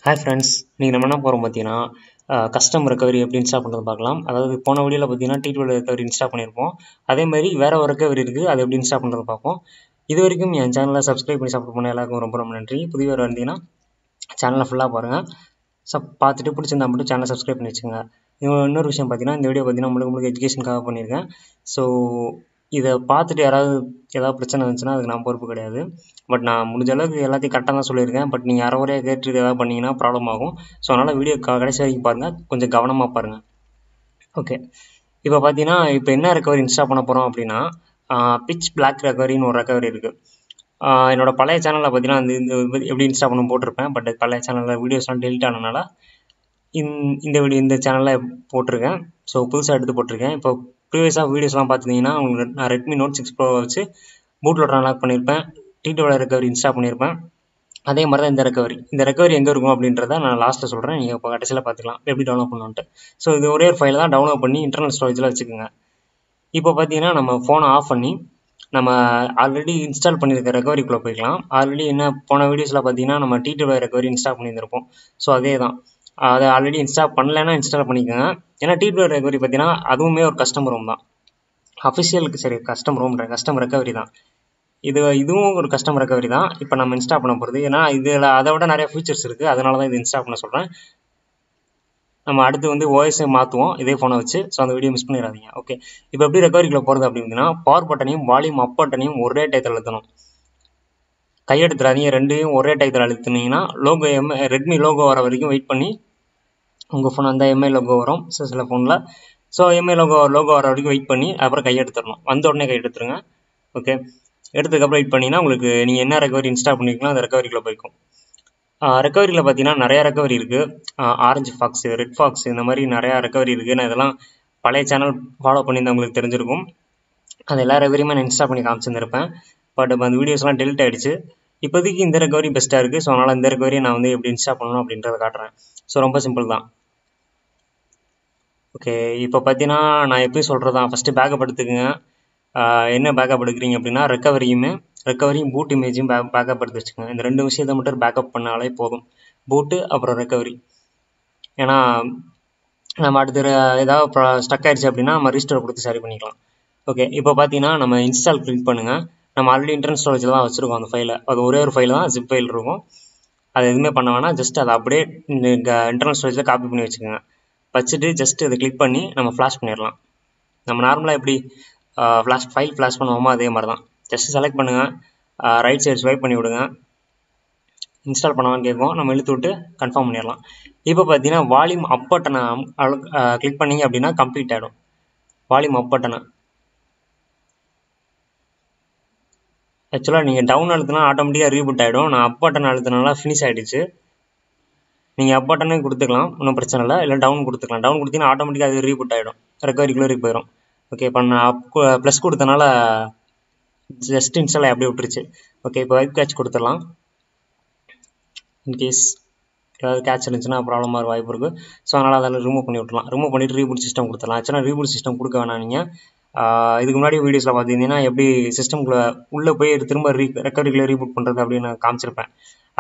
Hi friends, நீங்கள் நம்ம என்ன போகிறோம் பார்த்தீங்கன்னா கஸ்டம் ரெக்கவரி எப்படி இன்ஸ்டால் பண்ணுறது பார்க்கலாம். அதாவது போன வீடியோவில் பார்த்தீங்கன்னா TWRP ரெக்கவரி இன்ஸ்டால் பண்ணியிருப்போம். அதேமாதிரி வேறு ஒரு ரெக்கவரி இருக்குது, அதை எப்படி இன்ஸ்டால் பண்ணுறது பார்ப்போம். இது வரைக்கும் என் சேனலை சப்ஸ்கிரைப் பண்ணி சப்போர்ட் பண்ண எல்லாருக்கும் ரொம்ப ரொம்ப நன்றி. புதியவர் வந்தீங்கன்னா சேனலை ஃபுல்லாக பாருங்கள். பார்த்துட்டு பிடிச்சிருந்தா மட்டும் சேனலை சப்ஸ்கிரைப் பண்ணி வச்சுக்கோங்க. இன்னொரு விஷயம் பார்த்தீங்கன்னா, இந்த வீடியோ பார்த்தீங்கன்னா உங்களுக்கு எஜுகேஷனுக்காக பண்ணியிருக்கேன். ஸோ இதை பார்த்துட்டு ஏதாவது பிரச்சனை இருந்துச்சுன்னா அதுக்கு நான் பொறுப்பு கிடையாது. பட் நான் முடிஞ்ச அளவுக்கு எல்லாத்தையும் கரெக்டாக தான் சொல்லியிருக்கேன். பட் நீங்கள் அரைகுறையாக கேட்டுட்டு ஏதாவது பண்ணிங்கன்னா ப்ராப்ளம் ஆகும். ஸோ அதனால் வீடியோ கடைசி வரைக்கும் பாருங்கள், கொஞ்சம் கவனமாக பாருங்கள். ஓகே, இப்போ பார்த்தீங்கன்னா இப்போ என்ன ரெக்கவரி இன்ஸ்டால் பண்ண போகிறோம் அப்படின்னா, பிச் பிளாக் ரெக்கவரின்னு ஒரு ரெக்கவரி இருக்குது. என்னோட பழைய சேனலில் பார்த்தீங்கன்னா இந்த எப்படி இன்ஸ்டால் பண்ண போட்டிருப்பேன். பட் பழைய சேனலில் வீடியோஸ்லாம் டெலிட் ஆனதுனால இந்த சேனலில் போட்டிருக்கேன். ஸோ புதுசாக எடுத்து போட்டிருக்கேன். இப்போ ப்ரீவியஸாக வீடியோஸ்லாம் பார்த்துட்டிங்கன்னா உங்களுக்கு நான் ரெட்மி நோட் 6 ப்ரோ வச்சு பூட்லோட் அன்லாக் பண்ணியிருப்பேன். TWRP ரெக்கவரி இன்ஸ்டால் பண்ணியிருப்பேன். அதே மாதிரி தான் இந்த ரெக்கவரி எங்கே இருக்கும் அப்படின்றத நான் லாஸ்ட்டில் சொல்கிறேன். நீங்கள் இப்போ கடைசியில் பார்த்துக்கலாம் எப்படி டவுன்லோட் பண்ணணுன்ட்டு. ஸோ இது ஒரே ஒரு ஃபைல் தான், டவுன்லோட் பண்ணி இன்டர்னல் ஸ்டோரேஜில் வச்சுக்கோங்க. இப்போ பார்த்தீங்கன்னா நம்ம ஃபோனை ஆஃப் பண்ணி நம்ம ஆல்ரெடி இன்ஸ்டால் பண்ணியிருக்க ரெக்கவரிக்குள்ளே போய்க்கலாம். ஆல்ரெடி போன வீடியோஸில் பார்த்தீங்கன்னா நம்ம TWRP ரெக்கவரி இன்ஸ்டால் பண்ணியிருந்திருப்போம். ஸோ அதே தான், அதை ஆல்ரெடி இன்ஸ்டால் பண்ணலைன்னா இன்ஸ்டால் பண்ணிக்கோங்க. ஏன்னா TWRP ரெக்கவரி பார்த்தீங்கன்னா அதுவுமே ஒரு கஸ்டம் ரோம் தான். அஃபிஷியலுக்கு சரி கஸ்டம் ரெக்கவரி தான். இதுவும் ஒரு கஸ்டம் ரெக்கவரி தான். இப்போ நம்ம இன்ஸ்டால் பண்ண போகிறது, ஏன்னா இதில் அதை விட நிறைய ஃபீச்சர்ஸ் இருக்குது. அதனால தான் இது இன்ஸ்டால் பண்ண சொல்கிறேன். நம்ம அடுத்து ஓஎஸ்ஐ மாற்றுவோம் இதே ஃபோனை வச்சு. ஸோ அந்த வீடியோ மிஸ் பண்ணிடாதீங்க. ஓகே, இப்போ எப்படி ரெக்கவரிக்குள்ளே போகிறது அப்படின்னா, பவர் பட்டனையும் வால்யூம் அப் பட்டனையும் ஒரே டயத்தில் அழுத்தணும். கையெடுத்துறாதீங்க, ரெண்டையும் ஒரே டயத்தில் அழுத்தினீங்கன்னா ரெட்மி லோகோ வர வரைக்கும் வெயிட் பண்ணி உங்கள் ஃபோன் அந்த எம்ஐ லோகோ வரும் சில ஃபோனில். ஸோ எம்ஐ லோகோ வர வரைக்கும் வெயிட் பண்ணி அப்புறம் கையெடுத்துடணும். வந்த உடனே கையெடுத்துருங்க. ஓகே, எடுத்துக்கப்புறம் வெயிட் பண்ணிங்கன்னா உங்களுக்கு நீங்கள் என்ன ரெக்கவரி இன்ஸ்டால் பண்ணிக்கலாம் அந்த ரெக்கவரிக்குள்ளே போய்க்கும். ரெக்கவரியில் பார்த்தீங்கன்னா நிறையா ரெக்கவரி இருக்குது. ஆரஞ்சு ஃபாக்ஸு, ரெட் ஃபாக்ஸ், இந்த மாதிரி நிறையா ரெக்கவரி இருக்குது. நான் இதெல்லாம் பழைய சேனல் ஃபாலோ பண்ணியிருந்தா உங்களுக்கு தெரிஞ்சிருக்கும். அது எல்லா ரெக்கவரியுமே நான் இன்ஸ்டால் பண்ணி காமிச்சிருந்திருப்பேன். பட் அந்த வீடியோஸ்லாம் டெலிட் ஆகிடுச்சு. இப்போதைக்கு இந்த ரெக்கவரி பெஸ்ட்டாக இருக்குது. ஸோ அதனால் இந்த ரெக்கவரியை நான் எப்படி இன்ஸ்டால் பண்ணணும் அப்படின்றத காட்டுறேன். ஸோ ரொம்ப சிம்பிள் தான். ஓகே, இப்போ பார்த்தீங்கன்னா நான் எப்படி சொல்கிறதா, ஃபஸ்ட்டு பேக்கப் எடுத்துக்கோங்க. என்ன பேக்கப் எடுக்கிறீங்க அப்படின்னா ரெக்கவரியும் பூட் இமேஜும் பேக்கப் எடுத்து வச்சுக்கோங்க. இந்த ரெண்டு விஷயத்தை மட்டும் பேக்கப் பண்ணாலே போதும், பூட்டு அப்புறம் ரெக்கவரி. ஏன்னா நம்ம அடுத்து ஏதாவது ஸ்டக் ஆயிடுச்சு அப்படின்னா நம்ம ரீஸ்டோர் கொடுத்து சரி பண்ணிக்கலாம். ஓகே, இப்போ பார்த்தீங்கன்னா நம்ம இன்ஸ்டால் கிளிக் பண்ணுங்கள். நம்ம ஆல்ரெடி இன்டர்னல் ஸ்டோரேஜில் தான் வச்சுருக்கோம் அந்த ஃபைலை. அது ஒரே ஒரு ஃபைல் தான், ஜிப் ஃபைல் இருக்கும். அது எதுவுமே பண்ண வேணாம், ஜஸ்ட் அதை அப்படியே இன்டர்னல் ஸ்டோரேஜில் காப்பி பண்ணி வச்சுக்கோங்க. வச்சுட்டு ஜஸ்ட் அதை கிளிக் பண்ணி நம்ம ஃப்ளாஷ் பண்ணிடலாம். நம்ம நார்மலாக எப்படி ஃபைல் ஃப்ளாஷ் பண்ணுவோமோ அதே மாதிரி தான். ஜஸ்ட் செலக்ட் பண்ணுங்கள், ரைட் சைடு ஸ்வைப் பண்ணி விடுங்க. இன்ஸ்டால் பண்ணவான்னு கேட்கும், நம்ம இழுத்து விட்டு கன்ஃபார்ம் பண்ணிடலாம். இப்போ பார்த்தீங்கன்னா வால்யூம் அப் பட்டனை கிளிக் பண்ணிங்க அப்படின்னா கம்ப்ளீட் ஆகிடும். வால்யூம் அப் பட்டனை ஆக்சுவலாக நீங்கள் டவுன் அழுத்தினா ஆட்டோமேட்டிக்காக ரீபூட் ஆகிடும். நான் அப் பட்டன் அழுத்தினால ஃபினிஷ் ஆகிடுச்சு. நீங்கள் அப் பட்டனே கொடுத்துக்கலாம், ஒன்றும் பிரச்சனை இல்லை டவுன் கொடுத்துக்கலாம். டவுன் கொடுத்தீங்கன்னா ஆட்டோமேட்டிக்காக அது ரீபூட் ஆகிடும், ரெக்கவரிக்குள்ளே போயிடும். ஓகே, இப்போ நான் ப்ளஸ் கொடுத்தனால ஜஸ்ட் இன்ஸ்டால் அப்படியே விட்டுருச்சு. ஓகே, இப்போ வைப் கேட்ச் கொடுத்துடலாம். இன்கேஸ் ஏதாவது கேட்ச் இருந்துச்சுன்னா ப்ராப்ளமாக இருக்க வாய்ப்பு இருக்குது. ஸோ அதனால் அதில் ரிமூவ் பண்ணி விட்டுலாம். ரிமூவ் பண்ணிவிட்டு ரீபூட் சிஸ்டம் கொடுத்துடலாம். ஆக்சுவலாக ரீபூட் சிஸ்டம் கொடுக்க வேணாம். நீங்கள் இதுக்கு முன்னாடி வீடியோஸில் பார்த்தீங்கன்னா எப்படி சிஸ்டம்குள்ளே உள்ளே போய் திரும்ப ரெக்கவரிக்குள்ளே ரீபூட் பண்ணுறது அப்படின்னு நான் காமிச்சிருப்பேன்.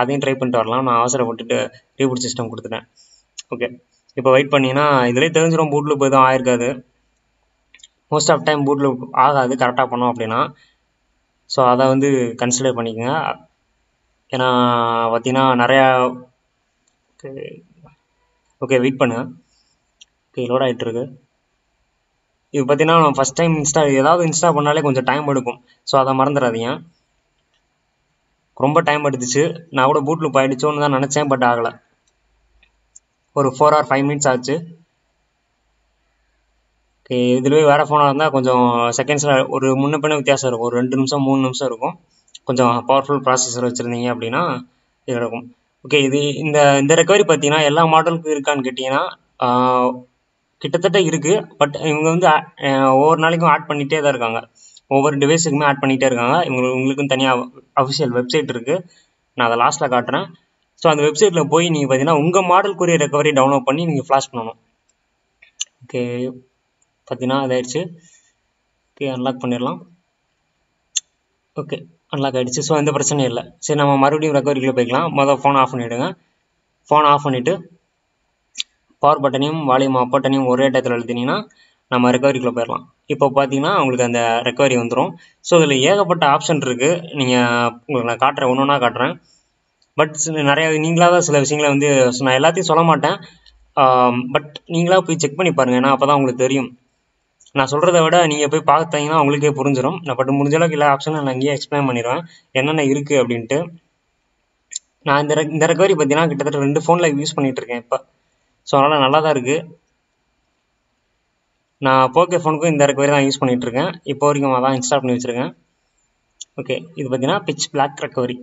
அதையும் ட்ரை பண்ணிட்டு வரலாம். நான் அவசரப்பட்டுட்டு ரீபூட் சிஸ்டம் கொடுத்துட்டேன். ஓகே, இப்போ வெயிட் பண்ணிங்கன்னா இதிலே தெரிஞ்சிடும் பூட்டில் போய் தான் ஆயிருக்காது. மோஸ்ட் ஆஃப் டைம் பூட்டில் ஆகாது கரெக்டாக பண்ணோம் அப்படின்னா. ஸோ அதை கன்சிடர் பண்ணிக்கோங்க. ஏன்னா பார்த்தீங்கன்னா நிறையா ஓகே வெயிட் பண்ணுங்கள். ஓகே, லோட் ஆகிட்டுருக்கு. இது பார்த்தீங்கன்னா ஃபஸ்ட் டைம் ஏதாவது இன்ஸ்டால் பண்ணாலே கொஞ்சம் டைம் எடுக்கும். ஸோ அதை மறந்துடாதீங்க. ரொம்ப டைம் எடுத்துச்சு. நான் கூட பூட் லூப் ஆகிடுச்சோன்னு தான் நினச்சேன், பட் ஆகலை. ஒரு 4 or 5 minutes ஆச்சு. ஓகே, இதுலேயே வேறு ஃபோனாக இருந்தால் கொஞ்சம் செகண்ட்ஸில் ஒரு முன்ன பின்ன வித்தியாசம் இருக்கும். ஒரு 2 நிமிஷம் 3 நிமிஷம் இருக்கும். கொஞ்சம் பவர்ஃபுல் ப்ராசஸர் வச்சுருந்தீங்க அப்படின்னா இது இருக்கும். ஓகே, இந்த ரெக்கவரி பார்த்தீங்கன்னா எல்லா மாடலுக்கும் இருக்கான்னு கேட்டிங்கன்னா கிட்டத்தட்ட இருக்குது. பட் இவங்க ஒவ்வொரு நாளைக்கும் ஆட் பண்ணிகிட்டே தான் இருக்காங்க. ஒவ்வொரு டிவைஸுக்குமே ஆட் பண்ணிகிட்டே இருக்காங்க. உங்களுக்கும் தனியாக அஃபிஷியல் வெப்சைட் இருக்குது, நான் அதை லாஸ்ட்டில் காட்டுறேன். ஸோ அந்த வெப்சைட்டில் போய் நீங்கள் பார்த்தீங்கன்னா உங்கள் மாடலுக்குரிய ரெக்கவரி டவுன்லோட் பண்ணி நீங்கள் ஃப்ளாஷ் பண்ணணும். ஓகே, பார்த்தீங்கன்னா இதாகிடுச்சு. ஓகே, அன்லாக் பண்ணிடலாம். ஓகே, அன்லாக் ஆகிடுச்சு. ஸோ எந்த பிரச்சனையும் இல்லை. சரி, நம்ம மறுபடியும் ரெக்கவரிக்குள்ளே போய்க்கலாம். மொதல் ஃபோன் ஆஃப் பண்ணிவிடுங்க. ஃபோன் ஆஃப் பண்ணிவிட்டு பவர் பட்டனையும் வால்யூம் அப் பட்டனையும் ஒரே டயத்தில் அழுத்தினீங்கன்னா நம்ம ரெக்கவரிக்குள்ளே போயிடலாம். இப்போ பார்த்தீங்கன்னா உங்களுக்கு அந்த ரெக்கவரி வந்துடும். ஸோ இதில் ஏகப்பட்ட ஆப்ஷன் இருக்குது. நீங்கள் உங்களுக்கு நான் காட்டுறேன், ஒன்று ஒன்றா காட்டுறேன். பட் நிறைய நீங்களாக தான் சில விஷயங்களை வந்து நான் எல்லாத்தையும் சொல்ல மாட்டேன். பட் நீங்களாக போய் செக் பண்ணி பாருங்கள், ஏன்னா அப்போ தான் உங்களுக்கு தெரியும். நான் சொல்கிறத விட நீங்கள் போய் பார்த்தீங்கன்னா உங்களுக்கே புரிஞ்சிடும். பட் முடிஞ்ச அளவுக்கு எல்லா ஆப்ஷனும் நான் இங்கேயே எக்ஸ்பிளைன் பண்ணிடுவேன் என்னென்ன இருக்குது அப்படின்ட்டு. நான் இந்த ரெக்கவரி பார்த்தீங்கன்னா கிட்டத்தட்ட 2 ஃபோனில் யூஸ் பண்ணிகிட்டு இருக்கேன் இப்போ. ஸோ அதனால் நல்லா தான் இருக்குது. நான் போக்கே ஃபோனுக்கும் இந்த ரெக்கவரி தான் யூஸ் பண்ணிகிட்ருக்கேன். இப்போ வரைக்கும் அதான் இன்ஸ்டால் பண்ணி வச்சுருக்கேன். ஓகே, இது பார்த்தீங்கன்னா பிச் பிளாக் ரெக்கவரி.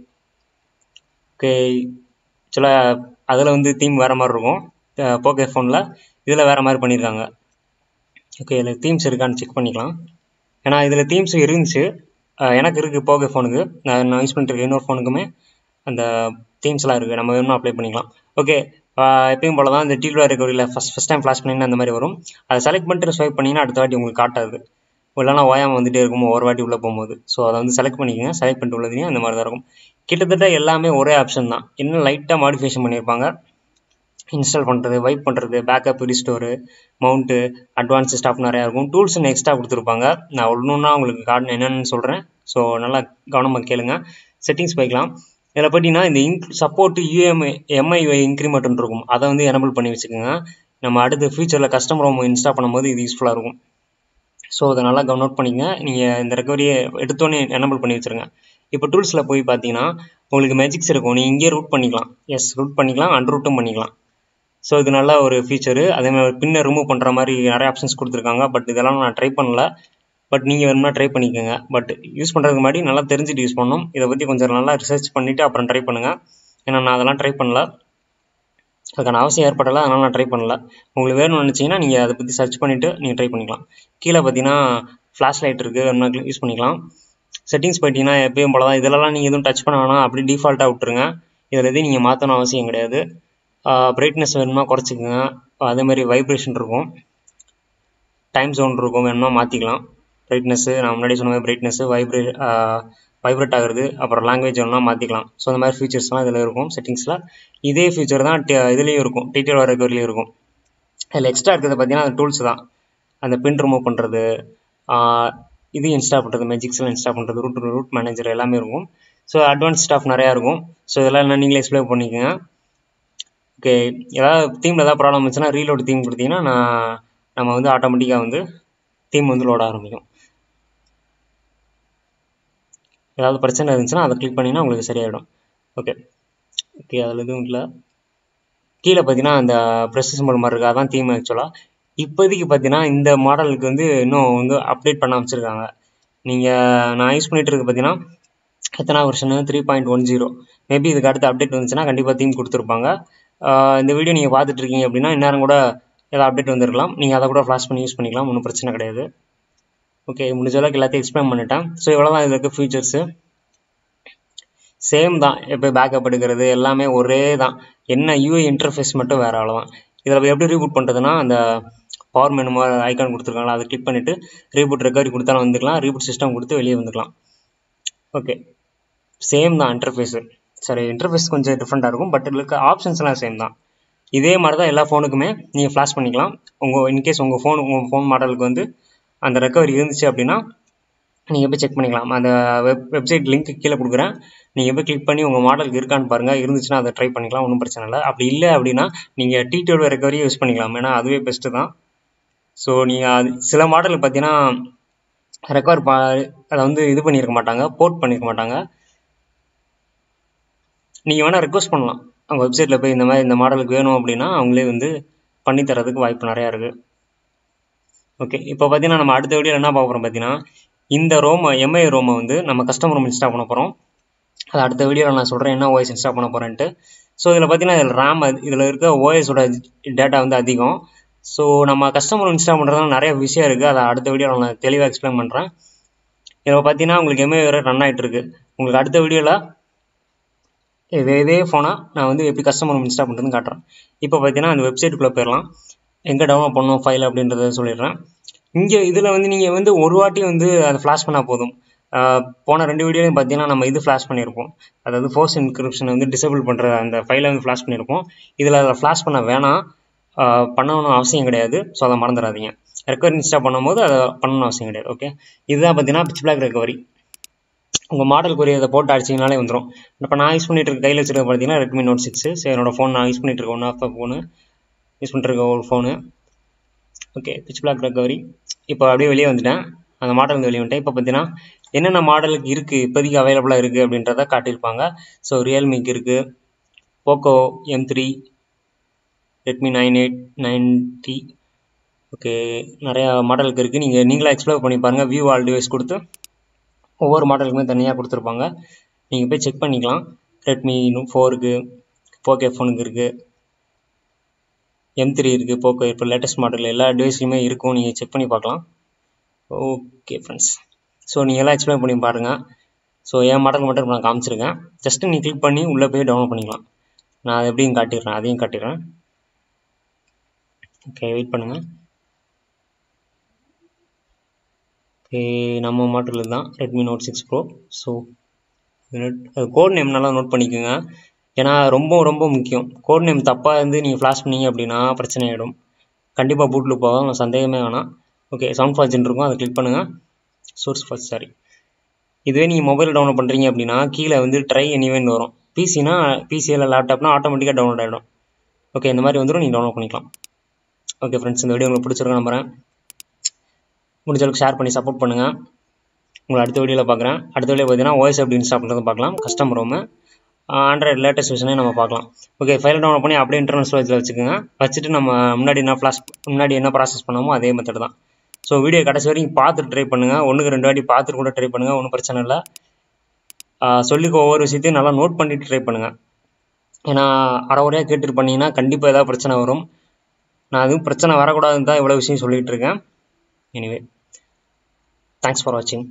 ஓகே, ஆக்சுவலாக அதில் வந்து தீம் வேறு மாதிரி இருக்கும் போக்கே ஃபோனில், இதில் வேறு மாதிரி பண்ணியிருக்காங்க. ஓகே, இதில் தீம்ஸ் இருக்கான்னு செக் பண்ணிக்கலாம். ஏன்னா இதில் தீம்ஸ் இருந்துச்சு, எனக்கு இருக்குது போக்கே ஃபோனுக்கு. நான் யூஸ் பண்ணிட்டுருக்கேன் இன்னொரு ஃபோனுக்குமே அந்த தீம்ஸ்லாம் இருக்குது, நம்ம வேணும்னா அப்ளை பண்ணிக்கலாம். ஓகே, எப்பயும் போல தான் இந்த TWRP ரெக்கவரியில் ஃபஸ்ட் டைம் ஃப்ளாஷ் பண்ணிங்கன்னா அந்த மாதிரி வரும். அதை செலக்ட் பண்ணிட்டு ஸ்வைப் பண்ணிங்கன்னா அடுத்த வாட்டி உங்களுக்கு காட்டாது, இல்லைனா ஓயாமல் வந்துகிட்டே இருக்கும் ஒரு வாட்டி உள்ளே போகும்போது. ஸோ அதை வந்து செலக்ட் பண்ணிக்கோங்க. செலக்ட் பண்ணிட்டு உள்ளதையும் அந்த மாதிரி தான் இருக்கும். கிட்டத்தட்ட எல்லாமே ஒரே ஆப்ஷன் தான், இன்னும் லைட்டாக மாடிஃபிகேஷன் பண்ணியிருப்பாங்க. இன்ஸ்டால் பண்ணுறது, வைப் பண்ணுறது, பேக்கப், ரிஸ்டோரு, மவுண்ட்டு, அட்வான்ஸ் ஸ்டாஃப் நிறையா இருக்கும். டூல்ஸ் எக்ஸ்ட்ரா கொடுத்துருப்பாங்க. நான் ஒன்றுன்னா உங்களுக்கு கார்டு என்னென்னு சொல்கிறேன். ஸோ நல்லா கவனமாக கேளுங்க. செட்டிங்ஸ் போய்க்கலாம். இதில் பார்த்தீங்கன்னா இந்த சப்போர்ட்டு MIUI இன்க்ரிமெண்ட்னு இருக்கும், அதை வந்து எனபிள் பண்ணி வச்சுக்கோங்க. நம்ம அடுத்த ஃபியூச்சரில் கஸ்டமர் ஹோம் இன்ஸ்டால் பண்ணும்போது இது யூஸ்ஃபுல்லாக இருக்கும். ஸோ அதை நல்லா நோட் பண்ணிங்க. நீங்கள் இந்த ரெக்கவரியை எடுத்தோன்னே எனபிள் பண்ணி வச்சுருங்க. இப்போ டூல்ஸில் போய் பார்த்தீங்கன்னா உங்களுக்கு மேஜிக்ஸ் இருக்கும். நீங்கள் இங்கே ரூட் பண்ணிக்கலாம். எஸ், ரூட் பண்ணிக்கலாம், அன்ரூட்டும் பண்ணிக்கலாம். ஸோ இது நல்ல ஒரு ஃபீச்சரு. அதேமாதிரி பின்னை ரிமூவ் பண்ணுற மாதிரி நிறைய ஆப்ஷன்ஸ் கொடுத்துருக்காங்க. பட் இதெல்லாம் நான் ட்ரை பண்ணல. பட் நீங்கள் வேணும்னா ட்ரை பண்ணிக்கோங்க. பட் யூஸ் பண்ணுறதுக்கு முன்னாடி நல்லா தெரிஞ்சுட்டு யூஸ் பண்ணணும். இதை பற்றி கொஞ்சம் நல்லா ரிசர்ச் பண்ணிவிட்டு அப்புறம் ட்ரை பண்ணுங்கள். ஏன்னா நான் அதெல்லாம் ட்ரை பண்ணல, அதுக்கான அவசியம் ஏற்படலை, அதனால் நான் ட்ரை பண்ணல. உங்களுக்கு வேணும்னு நினச்சிங்கன்னா நீங்கள் அதை பற்றி சர்ச் பண்ணிவிட்டு நீங்கள் ட்ரை பண்ணிக்கலாம். கீழே பார்த்தீங்கன்னா ஃப்ளாஷ் லைட் இருக்குது, வேணும்னா யூஸ் பண்ணிக்கலாம். செட்டிங்ஸ் போயிட்டீங்கன்னா எப்பயும் போல தான், இதெல்லாம் நீங்கள் எதுவும் டச் பண்ண வேணாம், அப்படி டிஃபால்ட்டாக விட்டுருங்க. இதில் எதையும் நீங்கள் மாற்றணும் அவசியம் கிடையாது. பிரைட்னஸ் வேணுமா குறைச்சிக்கோங்க. அதேமாதிரி வைப்ரேஷன் இருக்கும், டைம் ஜோன் இருக்கும், வேணுமா மாற்றிக்கலாம். பிரைட்னஸ்ஸு நான் முன்னாடி சொன்ன மாதிரி பிரைட்னஸ்ஸு, வைப்ரேட் ஆகுறது, அப்புறம் லாங்குவேஜ் வேணும்னா மாற்றிக்கலாம். ஸோ அந்த மாதிரி ஃபீச்சர்ஸ்லாம் இதில் இருக்கும் செட்டிங்ஸில். இதே ஃபீச்சர் தான் இதுலேயும் இருக்கும், TWRP ரெக்கவரிலையும் இருக்கும். அதில் எக்ஸ்ட்ரா இருக்கிறது பார்த்தீங்கன்னா அந்த டூல்ஸ் தான், அந்த பின் ரிமூவ் பண்ணுறது, இது இன்ஸ்டால் பண்ணுறது, மேஜிக்ஸ்லாம் இன்ஸ்டால் பண்ணுறது, ரூட் மேனேஜர் எல்லாமே இருக்கும். ஸோ அட்வான்ஸ் ஸ்டாஃப் நிறையா இருக்கும். ஸோ இதெல்லாம் நீங்களே எக்ஸ்பிளைன் பண்ணிக்கோங்க. ஓகே, ஏதாவது தீமில் ஏதாவது ப்ராப்ளம் இருந்துச்சுன்னா ரீலோட் தீம் கொடுத்தீங்கன்னா நம்ம வந்து ஆட்டோமேட்டிக்காக வந்து தீம் வந்து லோட ஆரம்பிக்கும். ஏதாவது பிரச்சனை இருந்துச்சுன்னா அதை கிளிக் பண்ணிங்கன்னா உங்களுக்கு சரியாயிடும். ஓகே, அதில் எதுவும் இல்லை. கீழே பார்த்தீங்கன்னா அந்த ப்ரெஸ் சிம்பிள் மாதிரி இருக்குது, அதான் தீம். ஆக்சுவலாக இப்போதைக்கு பார்த்தீங்கன்னா இந்த மாடலுக்கு வந்து இன்னும் வந்து அப்டேட் பண்ண வச்சுருக்காங்க. நான் யூஸ் பண்ணிகிட்டு இருக்கு பார்த்தீங்கன்னா எத்தனை வெர்ஷன் 3.10. மேபி இதுக்கு அடுத்த அப்டேட் வந்துச்சுன்னா கண்டிப்பாக தீம் கொடுத்துருப்பாங்க. இந்த வீடியோ நீங்கள் பார்த்துட்டு இருக்கீங்க அப்படின்னா இந்நேரம் கூட ஏதாவது அப்டேட் வந்துருக்கலாம். நீங்கள் அதை கூட ஃப்ளாஷ் பண்ணி யூஸ் பண்ணிக்கலாம், ஒன்றும் பிரச்சனை கிடையாது. ஓகே, முடிஞ்ச அளவுக்கு எல்லாத்தையும் எக்ஸ்பிளைன் பண்ணிட்டேன். ஸோ இவ்வளோ தான் இதில் இருக்க ஃபீச்சர்ஸு. சேம் தான், எப்போ பேக்கப் எடுக்கிறது எல்லாமே ஒரே தான், என்ன UI இன்டர்ஃபேஸ் மட்டும் வேறு, அவ்வளோதான். இதில் எப்படி ரீபூட் பண்ணுறதுன்னா அந்த பவர் மெனு ஐக்கான் கொடுத்துருக்காங்களா, அதை கிளிக் பண்ணிவிட்டு ரீபூட் ரெக்கவரி கொடுத்தாலும் வந்துக்கலாம், ரீபூட் சிஸ்டம் கொடுத்து வெளியே வந்துக்கலாம். ஓகே, சேம் தான் இன்டர்ஃபேஸு. சரி, இன்டர்ஃபேஸ் கொஞ்சம் டிஃப்ரெண்ட்டாக இருக்கும், பட் இதில் இருக்க ஆப்ஷன்ஸ்லாம் சேம் தான். இதே மாதிரி தான் எல்லா ஃபோனுக்குமே நீங்கள் ஃப்ளாஷ் பண்ணிக்கலாம். இன்கேஸ் உங்கள் ஃபோன் மாடலுக்கு வந்து அந்த ரெக்கவரி இருந்துச்சு அப்படின்னா நீங்கள் போய் செக் பண்ணிக்கலாம். அந்த வெப்சைட் லிங்க் கீழே கொடுக்குறேன், நீங்கள் போய் கிளிக் பண்ணி உங்கள் மாடலுக்கு இருக்கான்னு பாருங்கள். இருந்துச்சுன்னா அதை ட்ரை பண்ணிக்கலாம், ஒன்றும் பிரச்சனை இல்லை. அப்படி இல்லை அப்படின்னா நீங்கள் TWRP ரெக்கவரியை யூஸ் பண்ணிக்கலாம், ஏன்னா அதுவே பெஸ்ட்டு தான். ஸோ நீங்கள் சில மாடலுக்கு பார்த்தீங்கன்னா ரெக்கவர் அதை வந்து இது பண்ணியிருக்க மாட்டாங்க, போர்ட் பண்ணியிருக்க மாட்டாங்க. நீங்கள் வேணால் ரெக்வஸ்ட் பண்ணலாம் அவங்க வெப்சைட்டில் போய், இந்த மாதிரி இந்த மாடலுக்கு வேணும் அப்படின்னா அவங்களே வந்து பண்ணித்தரதுக்கு வாய்ப்பு நிறையா இருக்குது. ஓகே, இப்போ பார்த்தீங்கன்னா நம்ம அடுத்த வீடியோவில் என்ன பார்க்க போகிறோம் பார்த்தீங்கன்னா இந்த MI ரோமை வந்து நம்ம கஸ்டமர் ரோம் இன்ஸ்டால் பண்ண போகிறோம். அது அடுத்த வீடியோவில் நான் சொல்கிறேன் என்ன OS இன்ஸ்டால் பண்ண போகிறேன்ட்டு. ஸோ இதில் பார்த்தீங்கன்னா இதில் RAM, இதில் இருக்க OSோட டேட்டா வந்து அதிகம். ஸோ நம்ம கஸ்டமர் இன்ஸ்டால் பண்ணுறதுனால நிறைய விஷயம் இருக்குது, அதை அடுத்த வீடியோவில் நான் தெளிவாக எக்ஸ்பிளைன் பண்ணுறேன். இதில் பார்த்தீங்கன்னா உங்களுக்கு MI வேறு ரன் ஆகிட்டு இருக்கு. உங்களுக்கு அடுத்த வீடியோவில் இதே ஃபோனாக நான் வந்து எப்படி கஸ்டமர் ரோம் இன்ஸ்டால் பண்ணுறதுன்னு காட்டுறேன். இப்போ பார்த்தீங்கன்னா அந்த வெப்சைட்டுக்குள்ளே போயிடலாம். எங்கே டவுன்லோட் பண்ணணும் ஃபைல் அப்படின்றத சொல்லிடுறேன். இதில் வந்து நீங்கள் வந்து ஒரு வாட்டி வந்து அதை ஃப்ளாஷ் பண்ணால் போதும். போன 2 வீடியோலையும் பார்த்தீங்கன்னா நம்ம இது ஃப்ளாஷ் பண்ணியிருப்போம். அதாவது ஃபோர்ஸ் என்கிரிப்ஷனை வந்து டிசேபிள் பண்ணுற அந்த ஃபைலை வந்து ஃப்ளாஷ் பண்ணியிருப்போம். இதில் அதை ஃப்ளாஷ் பண்ண வேணாம், பண்ணணும்னு அவசியம் கிடையாது. ஸோ அதை மறந்துடாதீங்க. ரெக்கவரி இன்ஸ்டால் பண்ணும்போது அதை பண்ணணும்னு அவசியம் கிடையாது. ஓகே, இதுதான் பார்த்தீங்கன்னா பிட்ச் பிளாக் ரெக்கவரி. உங்கள் மாடலுக்குரிய இதை போட்டு அடிச்சிங்கனாலே வந்துடும். இப்போ நான் யூஸ் பண்ணிட்டு இருக்க கையில் வச்சுருக்க பார்த்தீங்கன்னா Redmi Note 6. ஸோ என்னோட ஃபோன் நான் யூஸ் பண்ணிட்டு இருக்க one of the phone use பண்ணிட்டு இருக்க ஒரு phone. Okay, pitch black recovery. இப்போ அப்படியே வெளியே வந்துட்டேன், அந்த மாடல் வந்து வெளியே வந்துட்டேன். இப்போ பார்த்தீங்கன்னா என்னென்ன மாடலுக்கு இருக்குது, இப்போதைக்கு அவைலபிளாக இருக்குது அப்படின்றத காட்டியிருப்பாங்க. ஸோ ரியல்மிக்கு இருக்குது, Poco M3, Redmi 9A 9T. Okay, நிறையா மாடலுக்கு இருக்குது. நீங்களா எக்ஸ்ப்ளோர் பண்ணி பாருங்கள். வியூ ஆல் டிவைஸ் கொடுத்து ஒவ்வொரு மாடலுக்குமே தனியாக கொடுத்துருப்பாங்க, நீங்கள் போய் செக் பண்ணிக்கலாம். ரெட்மி 4க்கு, போக்கோ ஃபோனுக்கு இருக்குது, M3 இருக்குது, போக்கோ இப்போ லேட்டஸ்ட் மாடல் எல்லா டிவைஸ்லையுமே இருக்கும், நீங்கள் செக் பண்ணி பார்க்கலாம். ஓகே ஃப்ரெண்ட்ஸ், ஸோ நீங்கள் எல்லாம் எக்ஸ்ப்ளைன் பண்ணி பாருங்கள். ஸோ என் மாடல் மட்டும் நான் காமிச்சிருக்கேன். ஜஸ்ட்டு நீ கிளிக் பண்ணி உள்ளே போய் டவுன்லோட் பண்ணிக்கலாம். நான் அதை எப்படியும் காட்டிடுறேன், அதையும் காட்டிடுறேன். ஓகே, வெயிட் பண்ணுங்கள். ஓகே, நம்ம மாடல் தான் Redmi Note 6 Pro. So code name நல்லா நோட் பண்ணிக்கோங்க, ஏன்னா ரொம்ப ரொம்ப முக்கியம். கோட் நேம் தப்பாக இருந்து நீங்கள் ஃப்ளாஷ் பண்ணீங்க அப்படின்னா பிரச்சனை ஆகிடும். கண்டிப்பாக பூட்டில் போகும், சந்தேகமே வேணாம். ஓகே, சவுண்ட் ஃபார்ஜன் இருக்கும், அதை கிளிக் பண்ணுங்கள். Source first, sorry. இதுவே நீங்கள் மொபைல் டவுன்லோட் பண்ணுறீங்க அப்படின்னா கீழே வந்து ட்ரை எனிவேன்னு வரும். பிசினா பிசியில் லேப்டாப்னா ஆட்டோமேட்டிக்காக டவுன்லோட் ஆகிடும். ஓகே, இந்த மாதிரி வந்துடும், நீங்கள் டவுன்லோட் பண்ணிக்கலாம். ஓகே ஃப்ரெண்ட்ஸ், இந்த வீடியோ உங்களுக்கு பிடிச்சிருக்க நம்புறேன். முடிஞ்ச அளவுக்கு ஷேர் பண்ணி சப்போர்ட் பண்ணுங்கள். உங்களை அடுத்த வீடியோவில் பார்க்குறேன். அடுத்த வீடியோ பார்த்தீங்கன்னா OS எப்படி இன்ஸ்டால் பண்ணுறது பார்க்கலாம். கஸ்டம் ரோமு ஆண்ட்ராய்டு லேட்டஸ்ட் விஷனே நம்ம பார்க்கலாம். ஓகே, ஃபைல் டவுன்லோட் பண்ணி அப்படியே இன்டர்னல் ஸ்டோரேஜில் வச்சுக்கோங்க. வச்சுட்டு நம்ம முன்னாடி என்ன ப்ராசஸ் பண்ணோமோ அதே மெத்தட் தான். ஸோ வீடியோ கடைசி வரைக்கும் பார்த்துட்டு ட்ரை பண்ணுங்கள். 1-2 வாட்டி பார்த்துட்டு கூட ட்ரை பண்ணுங்கள், ஒன்றும் பிரச்சனை இல்லை. சொல்லிக்க ஒவ்வொரு விஷயத்தையும் நல்லா நோட் பண்ணிவிட்டு ட்ரை பண்ணுங்கள். ஏன்னா அரைகுறையாக கேட்டுட்டு பண்ணிங்கன்னா கண்டிப்பாக ஏதாவது பிரச்சனை வரும். நான் அதுவும் பிரச்சனை வரக்கூடாதுன்னு தான் இவ்வளோ விஷயம் சொல்லிகிட்டு இருக்கேன். எனிவே, தேங்க்ஸ் ஃபார் வாட்சிங்.